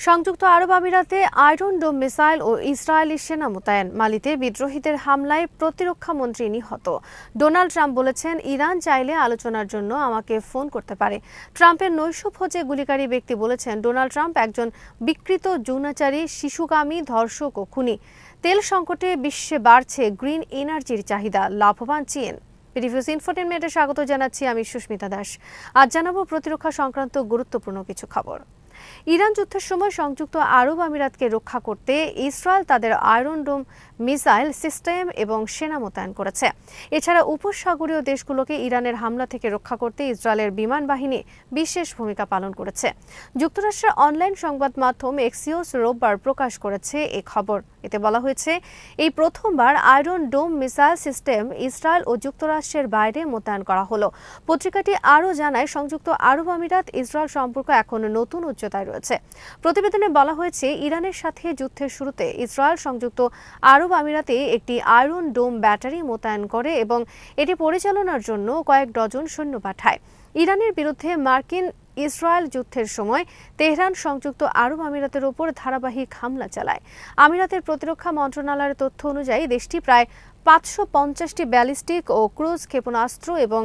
সংযুক্ত আরব আমিরাতে আয়রন ডোম মিসাইল ও ইসরায়েলি সেনা মোতায়েন। মালিতে বিদ্রোহীদের হামলায় প্রতিরক্ষা মন্ত্রী নিহত। ডোনাল্ড ট্রাম্প বলেছেন, ইরান চাইলে আলোচনার জন্য আমাকে ফোন করতে পারে। ট্রাম্পের নৈশভোজে গুলিকারী ব্যক্তি বলেছেন, ডোনাল্ড ট্রাম্প একজন বিকৃত যৌনাচারী, শিশুগামী, ধর্ষক ও খুনি। তেল সংকটে বিশ্বে বাড়ছে গ্রিন এনার্জির চাহিদা, লাভবান চীন। রিভিউজ ইনফোটেনমেন্টে স্বাগত জানাচ্ছি আমি সুস্মিতা দাস। আজ জানাবো প্রতিরক্ষা সংক্রান্ত গুরুত্বপূর্ণ কিছু খবর। ইরান যুদ্ধের সময় সংযুক্ত আরব আমিরাতকে রক্ষা করতে ইসরায়েল তাদের আয়রন ডোম মিসাইল সিস্টেম এবং সেনা মোতায়েন করেছে। এছাড়া উপসাগরীয় দেশগুলোকে ইরানের হামলা থেকে রক্ষা করতে ইসরায়েলের বিমান বাহিনী বিশেষ ভূমিকা পালন করেছে। যুক্তরাষ্ট্রের অনলাইন সংবাদ মাধ্যম এক্সিওস রোববার প্রকাশ করেছে এ খবর। এতে বলা হয়েছে, এই প্রথমবার আয়রন ডোম মিসাইল সিস্টেম ইসরায়েল ও যুক্তরাষ্ট্রের বাইরে মোতায়েন করা হলো। পত্রিকাটি আরও জানায়, সংযুক্ত আরব আমিরাত ইসরায়েল সম্পর্ক এখন নতুন উচ্চতায় রয়েছে। প্রতিবেদনে বলা হয়েছে, ইরানের সাথে যুদ্ধের শুরুতে ইসরায়েল সংযুক্ত আরব আমিরাতে একটি আয়রন ডোম ব্যাটারি মোতায়েন করে এবং এটি পরিচালনার জন্য কয়েক ডজন সৈন্য পাঠায়। ইরানের বিরুদ্ধে মার্কিন ইসরায়েল যুদ্ধের সময় তেহরান সংযুক্ত আরব আমিরাতের উপর ধারাবাহিক হামলা চালায়। আমিরাতের প্রতিরক্ষা মন্ত্রণালয়ের তথ্য অনুযায়ী দেশটি প্রায় ৫৫০টি ব্যালিস্টিক ও ক্রুজ ক্ষেপণাস্ত্র এবং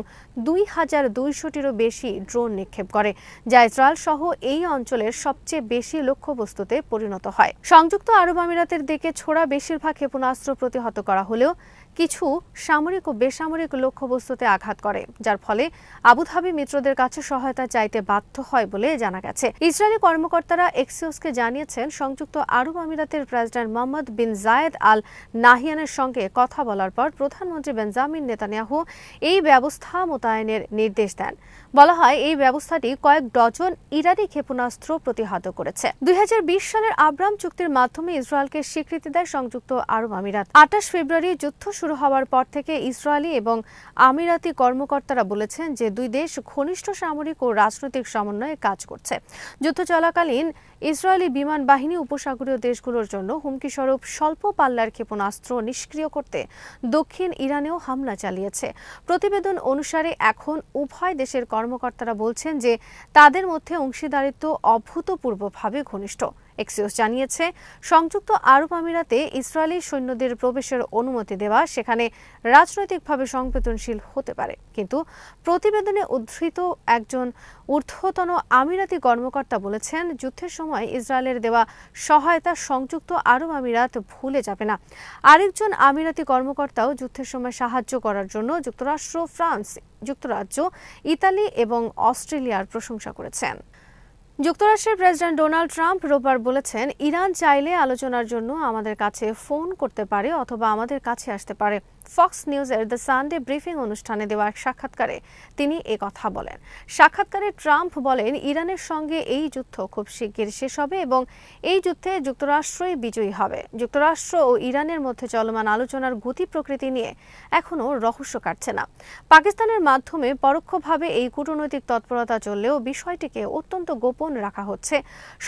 ২,২০০টিরও বেশি ড্রোন নিক্ষেপ করে, যা ইসরায়েল সহ এই অঞ্চলের সবচেয়ে বেশি লক্ষ্যবস্তুতে পরিণত হয়। সংযুক্ত আরব আমিরাতের দিকে ছোড়া বেশিরভাগ ক্ষেপণাস্ত্র প্রতিহত করা হলেও কিছু সামরিক ও বেসামরিক লক্ষ্যবস্তুতে আঘাত করে, যার ফলে আবুধাবি মিত্রদের কাছে সহায়তা চাইতে বাধ্য হয় বলে জানা গেছে। ইসরায়েলি কর্মকর্তারা এক্সিওসকে জানিয়েছেন, সংযুক্ত আরব আমিরাতের প্রেসিডেন্ট মোহাম্মদ বিন জায়েদ আল নাহিয়ানের সঙ্গে কথা বলার পর প্রধানমন্ত্রী বেঞ্জামিন নেতানিয়াহু এই ব্যবস্থা মোতায়েনের নির্দেশ দেন। বলা হয়, এই ব্যবস্থাটি কয়েক ডজন ইরানি ক্ষেপণাস্ত্র প্রতিহত করেছে। ২০২০ সালের আব্রাম চুক্তির মাধ্যমে ইসরায়েলকে স্বীকৃতি দেয় সংযুক্ত আরব আমিরাত। ২৮ ফেব্রুয়ারি যুদ্ধ শুরু হওয়ার পর থেকে ইসরায়েলি এবং আমিরাতি কর্মকর্তারা বলেছেন যে দুই দেশ ঘনিষ্ঠ সামরিক ও রাজনৈতিক সমন্বয়ে কাজ করছে। যুদ্ধ চলাকালীন ইসরায়েলি বিমান বাহিনী উপসাগরীয় দেশগুলোর জন্য হুমকিস্বরূপ স্বল্প পাল্লার ক্ষেপণাস্ত্র নিষ্ক্রিয় করতে দক্ষিণ ইরানেও হামলা চালিয়েছে। প্রতিবেদন অনুসারে এখন উভয় দেশের কর্মকর্তারা বলছেন যে তাদের মধ্যে অংশীদারিত্ব অভূতপূর্বভাবে ঘনিষ্ঠ। এক্সিওস জানিয়েছে, সংযুক্ত আরব আমিরাতে ইসরায়েলি সৈন্যদের প্রবেশের অনুমতি দেওয়া সেখানে রাজনৈতিকভাবে সংবেদনশীল হতে পারে, কিন্তু প্রতিবেদনে উদ্ধৃত একজন ঊর্ধ্বতন আমিরাতি কর্মকর্তা বলেছেন, যুদ্ধের সময় ইসরায়েলের দেওয়া সহায়তা সংযুক্ত আরব আমিরাত ভুলে যাবে না। আরেকজন আমিরাতি কর্মকর্তাও যুদ্ধের সময় সাহায্য করার জন্য যুক্তরাষ্ট্র, ফ্রান্স, যুক্তরাজ্য, ইতালি এবং অস্ট্রেলিয়ার প্রশংসা করেছেন। যুক্তরাষ্ট্রের প্রেসিডেন্ট ডোনাল্ড ট্রাম্প রোববার বলেছেন, ইরান চাইলে আলোচনার জন্য আমাদের কাছে ফোন করতে পারে অথবা আমাদের কাছে আসতে পারে। ফক্স নিউজের দ্য সানডে ব্রিফিং অনুষ্ঠানে দেওয়া এক সাক্ষাৎকারে তিনি কথা বলেন। সাক্ষাৎকারে ট্রাম্প বলেন, ইরানের সঙ্গে এই যুদ্ধ খুব শিগগির শেষ হবে এবং এই যুদ্ধে যুক্তরাষ্ট্রই বিজয়ী হবে। যুক্তরাষ্ট্র ও ইরানের মধ্যে চলমান আলোচনার গতি প্রকৃতি নিয়ে এখনও রহস্য কাটছে না। পাকিস্তানের মাধ্যমে পরোক্ষভাবে এই কূটনৈতিক তৎপরতা চললেও বিষয়টিকে অত্যন্ত গোপন রাখা হচ্ছে।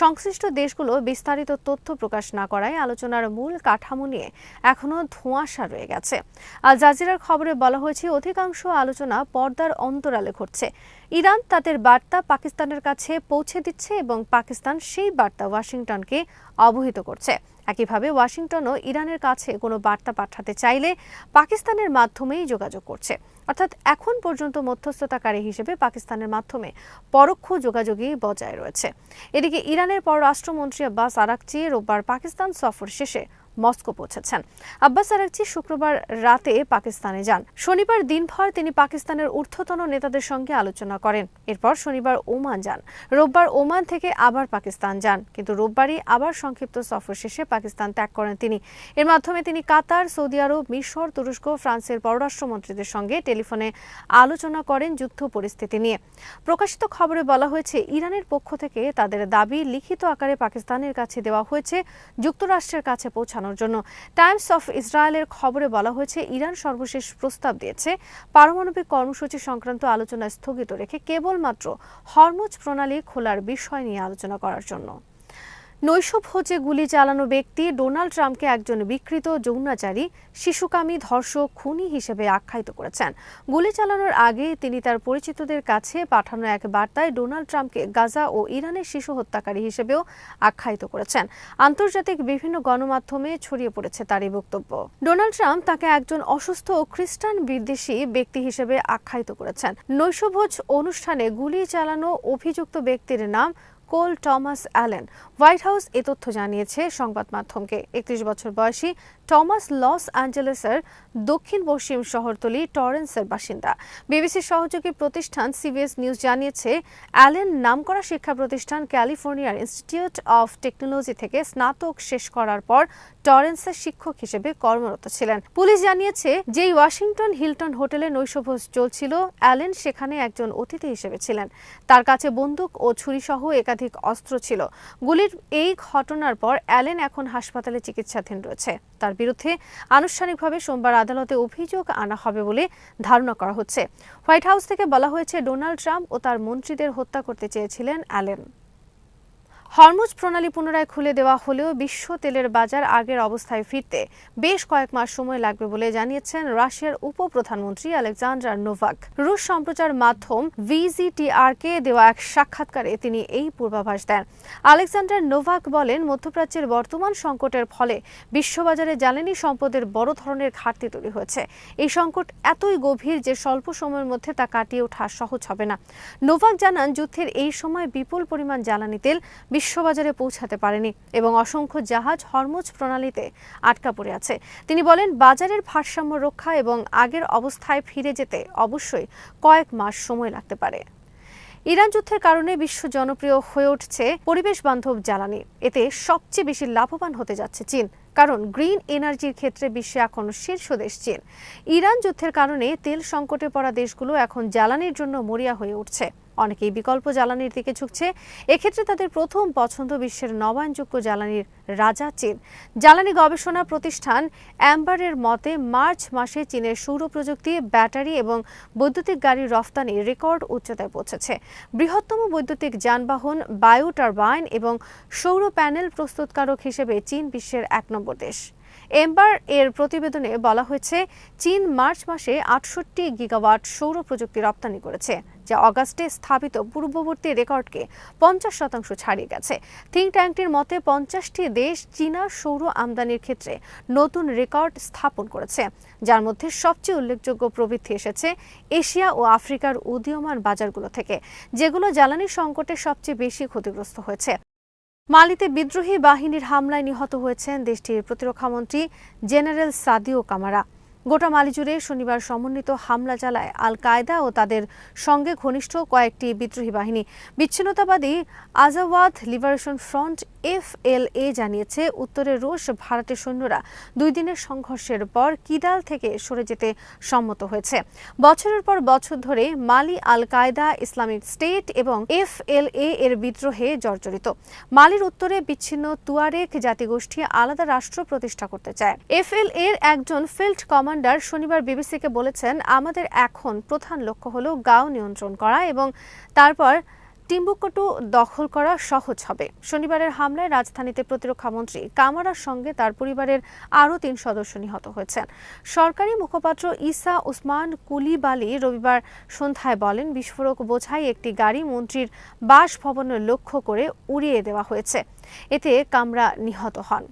সংশ্লিষ্ট দেশগুলো বিস্তারিত তথ্য প্রকাশ না করায় আলোচনার মূল কাঠামো নিয়ে এখনও ধোঁয়াশা রয়ে গেছে। আল জাজিরার খবরে বলা হয়েছে, অধিকাংশ আলোচনা পর্দার অন্তরালে ঘটছে। ইরান তাদের বার্তা পাকিস্তানের কাছে পৌঁছে দিচ্ছে এবং পাকিস্তান সেই বার্তা ওয়াশিংটনকে অবহিত করছে। একইভাবে ওয়াশিংটনও ইরানের কাছে কোনো বার্তা পাঠাতে চাইলে পাকিস্তানের মাধ্যমেই যোগাযোগ করছে। অর্থাৎ এখন পর্যন্ত মধ্যস্থতাকারী হিসেবে পাকিস্তানের মাধ্যমে পরোক্ষ যোগাযোগই বজায় রয়েছে। এদিকে ইরানের পররাষ্ট্রমন্ত্রী আব্বাস আরাকচি রোববার পাকিস্তান সফর শেষে মস্কো পৌঁছেছেন। আব্বাস আরাকচি শুক্রবার রাতে পাকিস্তানে যান। শনিবার দিনভর তিনি পাকিস্তানের ঊর্ধ্বতন নেতাদের সঙ্গে আলোচনা করেন। এরপর শনিবার ওমান যান। রোববার ওমান থেকে আবার পাকিস্তান যান, কিন্তু রোববারই আবার সংক্ষিপ্ত সফর শেষে পাকিস্তান ত্যাগ করেন তিনি। এর মাধ্যমে তিনি কাতার, সৌদি আরব, মিশর, তুরস্ক, ফ্রান্সের পররাষ্ট্রমন্ত্রীদের সঙ্গে টেলিফোনে আলোচনা করেন যুদ্ধ পরিস্থিতি নিয়ে। প্রকাশিত খবরে বলা হয়েছে, ইরানের পক্ষ থেকে তাদের দাবি লিখিত আকারে পাকিস্তানের কাছে দেওয়া হয়েছে যুক্তরাষ্ট্রের কাছে পৌঁছানোর জন্য। টাইমস অফ ইসরায়েলের খবরে বলা হয়েছে, ইরান সর্বশেষ প্রস্তাব দিয়েছে পারমাণবিক কর্মসূচি সংক্রান্ত আলোচনা স্থগিত রেখে কেবলমাত্র হরমুজ প্রণালী খোলার বিষয় নিয়ে আলোচনা করার জন্য। নৈশভোজে গুলি চালানো ব্যক্তি ডোনাল্ড ট্রাম্পকে একজন বিকৃত যৌনাচারী, শিশুকামী, ধর্ষক, খুনি হিসেবে আখ্যায়িত করেছেন। গুলি চালানোর আগে তিনি তার পরিচিতদের কাছে পাঠানো এক বার্তায় ডোনাল্ড ট্রাম্পকে গাজা ও ইরানের শিশু হত্যাকারী হিসেবেও আখ্যায়িত করেছেন। আন্তর্জাতিক বিভিন্ন গণমাধ্যমে ছড়িয়ে পড়েছে তার এই বক্তব্য। ডোনাল্ড ট্রাম্প তাকে একজন অসুস্থ ও খ্রিস্টান বিদ্বেষী ব্যক্তি হিসেবে আখ্যায়িত করেছেন। নৈশভোজ অনুষ্ঠানে গুলি চালানো অভিযুক্ত ব্যক্তির নাম কোল টমাস অ্যালেন। হোয়াইট হাউস এ তথ্য জানিয়েছে সংবাদ মাধ্যমকে। 31 বছর বয়সী টমাস লস অ্যাঞ্জেলেসের দক্ষিণ পশ্চিম শহরতলি টরেন্সের বাসিন্দা। বিবিসির সহযোগী প্রতিষ্ঠান সিবিএস নিউজ জানিয়েছে, অ্যালেন নামকরা শিক্ষা প্রতিষ্ঠান ক্যালিফোর্নিয়ার ইনস্টিটিউট অফ টেকনোলজি থেকে স্নাতক শেষ করার পর টরেন্সের শিক্ষক হিসেবে কর্মরত ছিলেন। পুলিশ জানিয়েছে, যেই ওয়াশিংটন হিলটন হোটেলে নৈশভোজ চলছিল, অ্যালেন সেখানে একজন অতিথি হিসেবে ছিলেন। তার কাছে বন্দুক ও ছুরিসহ একাধিক অস্ত্র ছিল। গুলির এই ঘটনার পর অ্যালেন এখন হাসপাতালে চিকিৎসাধীন রয়েছে। তার বিরুদ্ধে আনুষ্ঠানিকভাবে সোমবার আদালতে অভিযোগ আনা হবে বলে ধারণা করা হচ্ছে। হোয়াইট হাউস থেকে বলা হয়েছে, ডোনাল্ড ট্রাম্প ও তার মন্ত্রীদের হত্যা করতে চেয়েছিলেন অ্যালেন। হরমুজ প্রণালী পুনরায় খুলে দেওয়া হলেও বিশ্ব তেলের বাজার আগের অবস্থায় ফিরতে বেশ কয়েক মাস সময় লাগবে বলে জানিয়েছেন রাশিয়ার উপপ্রধানমন্ত্রী আলেকজান্ডার নোভাক। রুশ সম্প্রচার মাধ্যম ভিজিটিআরকে দেওয়া এক সাক্ষাৎকারে তিনি এই পূর্বাভাস দেন। আলেকজান্ডার নোভাক বলেন, মধ্যপ্রাচ্যের বর্তমান সংকটের ফলে বিশ্ববাজারে জ্বালানি সম্পদের বড় ধরনের ঘাটতি তৈরি হয়েছে। এই সংকট এতই গভীর যে স্বল্প সময়ের মধ্যে তা কাটিয়ে ওঠা সহজ হবে না। নোভাক জানান, যুদ্ধের এই সময় বিপুল পরিমাণ জ্বালানি তেল বিশ্ববাজারে পৌঁছাতে পারেনি এবং অসংখ্য জাহাজ হরমুজ প্রণালীতে আটকা পড়ে আছে। তিনি বলেন, বাজারের ভারসাম্য রক্ষা এবং আগের অবস্থায় ফিরে যেতে অবশ্যই কয়েক মাস সময় লাগতে পারে। ইরান যুদ্ধের কারণে বিশ্ব জনপ্রিয় হয়ে উঠছে পরিবেশ বান্ধব জ্বালানি। এতে সবচেয়ে বেশি লাভবান হতে যাচ্ছে চীন, কারণ গ্রিন এনার্জির ক্ষেত্রে বিশ্বে এখন শীর্ষ দেশ চীন। ইরান যুদ্ধের কারণে তেল সংকটে পড়া দেশগুলো এখন জ্বালানির জন্য মরিয়া হয়ে উঠছে। অনেকেই বিকল্প জ্বালানির দিকে ঝুঁকছে। এক্ষেত্রে তাদের প্রথম পছন্দ বিশ্বের নবায়নযোগ্য জ্বালানির রাজা চীন। জ্বালানি গবেষণা প্রতিষ্ঠান অ্যাম্বারের মতে, মার্চ মাসে চীনের সৌর প্রযুক্তি, ব্যাটারি এবং বৈদ্যুতিক গাড়ির রফতানি রেকর্ড উচ্চতায় পৌঁছেছে। বৃহত্তম বৈদ্যুতিক যানবাহন, বায়ো টারবাইন এবং সৌর প্যানেল প্রস্তুতকারক হিসেবে চীন বিশ্বের 1 নম্বর দেশ। এম্বার এর প্রতিবেদনে বলা হয়েছে, চীন মার্চ মাসে 68 গিগাওয়াট সৌর প্রযুক্তি রপ্তানি করেছে, যা অগাস্টে স্থাপিত পূর্ববর্তী রেকর্ডকে 50% ছাড়িয়ে গেছে। থিঙ্ক ট্যাঙ্কটির মতে 50টি দেশ চীনা সৌর আমদানির ক্ষেত্রে নতুন রেকর্ড স্থাপন করেছে, যার মধ্যে সবচেয়ে উল্লেখযোগ্য প্রবৃদ্ধি এসেছে এশিয়া ও আফ্রিকার উদীয়মান বাজারগুলো থেকে, যেগুলো জ্বালানি সংকটে সবচেয়ে বেশি ক্ষতিগ্রস্ত হয়েছে। মালিতে বিদ্রোহী বাহিনীর হামলায় নিহত হয়েছেন দেশটির প্রতিরক্ষামন্ত্রী জেনারেল সাদিও কামারা। গোটা মালি জুড়ে শনিবার সমন্বিত হামলা চালায় আল কায়দা ও তাদের সঙ্গে ঘনিষ্ঠ কয়েকটি বিদ্রোহী বাহিনী। বিচ্ছিন্নতাবাদী আজাওয়াদ লিবারেশন ফ্রন্ট FLA জানিয়েছে, উত্তরে রুশ ভাড়াটে সৈন্যরা 2 দিনের সংঘর্ষের পর কিদাল থেকে সরে যেতে সম্মত হয়েছে। বছরের পর বছর ধরে মালি আল কায়দা, ইসলামিক স্টেট এবং FLA এর বিদ্রোহে জর্জরিত। মালির উত্তরে বিচ্ছিন্ন তুয়ারেক জাতিগোষ্ঠী আলাদা রাষ্ট্র প্রতিষ্ঠা করতে চায়। FLA এর একজন ফিল্ড কমান্ডার শনিবার বিবিসিকে বলেছেন, আমাদের এখন প্রধান লক্ষ্য হলো গাও নিয়ন্ত্রণ করা এবং তারপর টিম্বুকটু দখল করা সহজ হবে। শনিবারের হামলায় রাজধানীতে প্রতিরক্ষামন্ত্রী কামারার সঙ্গে তার পরিবারের আরও 3 সদস্য নিহত হয়েছেন। সরকারি মুখপাত্র ইসা উসমান কুলিবালি রবিবার সন্ধ্যায় বলেন, বিস্ফোরক বোঝাই একটি গাড়ি মন্ত্রীর বাসভবনের লক্ষ্য করে উড়িয়ে দেওয়া হয়েছে। এতে কামরা নিহত হন।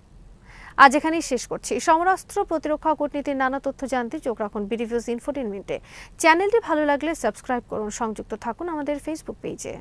আজ এখানেই শেষ করছি। সমরাস্ত্র, প্রতিরক্ষা ও কূটনীতির নানা তথ্য জানতে চোখ রাখুন বিডিভিউজ ইনফোটেইনমেন্টে। চ্যানেলটি ভালো লাগলে সাবস্ক্রাইব করুন। সংযুক্ত থাকুন আমাদের ফেসবুক পেজে।